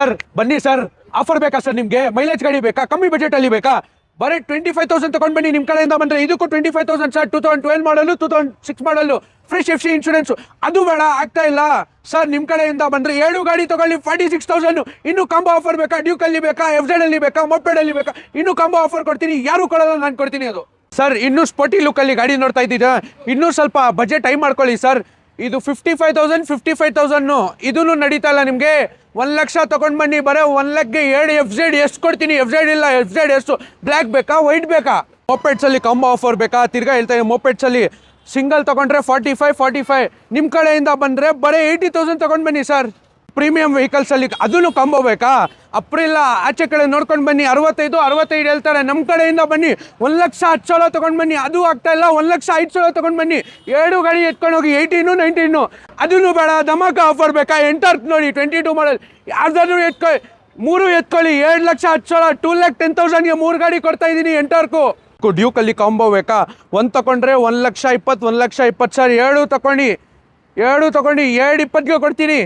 Sir ಬನ್ನಿ sir, offer ಬೇಕಾ sir ನಿಮಗೆ? ಮೈಲೇಜ್ ಗಾಡಿ ಬೇಕಾ? ಕಮ್ಮಿ ಬಜೆಟ್ ಅಲ್ಲಿ ಬೇಕಾ? ಬರೀ 25,000 ತಗೊಂಡ್ ಬನ್ನಿ. ನಿಮ್ಮ ಕಡೆಯಿಂದ ಬಂದ್ರೆ ಇದಕ್ಕೂ 25,000 ಸರ್. 2012 ಮಾಡಲು, 2006 ಮಾಡಲು, ಫ್ರೆಶ್ FC ಇನ್ಶೂರೆನ್ಸ್. ಅದು ಬೇಡ, ಆಗ್ತಾ ಇಲ್ಲ ಸರ್. ನಿಮ್ಮ ಕಡೆಯಿಂದ ಬಂದ್ರೆ 7 ಗಾಡಿ ತಗೊಳ್ಳಿ 46,000. ಇನ್ನು ಕಾಂಬೋ ಆಫರ್ ಬೇಕಾ? ಡ್ಯೂಕ್ ಅಲ್ಲಿ ಬೇಕಾ? FZ ಅಲ್ಲಿ ಬೇಕಾ? ಮೊಪೆಡ್ ಅಲ್ಲಿ ಬೇಕಾ? ಇನ್ನು ಕಾಂಬೋ ಆಫರ್ ಕೊಡ್ತೀನಿ. ಯಾರು ಕೊಡೋಲ್ಲ, ನಾನು ಕೊಡ್ತೀನಿ ಅದು. ಸರ್ ಇನ್ನೂ ಸ್ಪೋರ್ಟಿ ಲುಕ್ ಅಲ್ಲಿ ಗಾಡಿ ನೋಡ್ತಾ ಇದ್ದೀರಾ? ಇನ್ನೂ ಸ್ವಲ್ಪ ಬಜೆಟ್ ಟೈಮ್ ಮಾಡ್ಕೊಳ್ಳಿ ಸರ್. ಇದು 55,000 ಇದೂ ನಡೀತಾ ಇಲ್ಲ ನಿಮಗೆ. 1,00,000 ತಗೊಂಡ್ ಬನ್ನಿ. ಬರೀ 1,00,000ಗೆ 2 FZ ಎಷ್ಟು ಕೊಡ್ತೀನಿ. FZ ಇಲ್ಲ, FZ ಎಷ್ಟು? ಬ್ಲ್ಯಾಕ್ ಬೇಕಾ, ವೈಟ್ ಬೇಕಾ? ಮೊಪೆಡ್ಸ್ ಅಲ್ಲಿ ಕಾಂಬೋ ಆಫರ್ ಬೇಕಾ? ತಿರ್ಗಾ ಹೇಳ್ತಾ ಇದ್ದೀನಿ, ಮೊಪೆಡ್ಸ್ ಅಲ್ಲಿ ಸಿಂಗಲ್ ತಗೊಂಡ್ರೆ 45. ನಿಮ್ಮ ಕಡೆಯಿಂದ ಬಂದ್ರೆ ಬರೀ 80,000 ತಗೊಂಡ್ ಬನ್ನಿ ಸರ್. ಪ್ರೀಮಿಯಂ ವೆಹಿಕಲ್ಸ್ ಅಲ್ಲಿ ಅದನ್ನು ಕಾಂಬೋ ಬೇಕಾ? ಅಪ್ರಿಲ್ಲ ಆಚೆ ಕಡೆ ನೋಡ್ಕೊಂಡು ಬನ್ನಿ. 65 ಹೇಳ್ತಾರೆ. ನಮ್ಮ ಕಡೆಯಿಂದ ಬನ್ನಿ 1,10,000 ತಗೊಂಡ್ ಬನ್ನಿ. ಅದು ಆಗ್ತಾ ಇಲ್ಲ. 1,05,000 ತಗೊಂಡ್ ಬನ್ನಿ. 7 ಗಾಡಿ ಎತ್ಕೊಂಡು ಹೋಗಿ 18, 19. ಅದನ್ನು ಬೇಡ, ಧಮಾಕ ಆಫರ್ ಬೇಕಾ? ಎಂಟಾರ್ಕ್ ನೋಡಿ 22 ಮಾಡಲ್. ಯಾವ್ದಾದ್ರು ಎತ್ಕೊಳ್ಳಿ 7,10,000, 2,10,000ಗೆ 3 ಗಾಡಿ ಕೊಡ್ತಾ ಇದ್ದೀನಿ. ಎಂಟಾರ್ಕು ಡ್ಯೂಕ್ ಅಲ್ಲಿ ಕಾಂಬೋ ಬೇಕಾ? ಒಂದು ತಗೊಂಡ್ರೆ 1,20,000, 1,20,000 ಸರ್. 7 ತಗೊಂಡು 7,20ಗೆ ಕೊಡ್ತೀನಿ.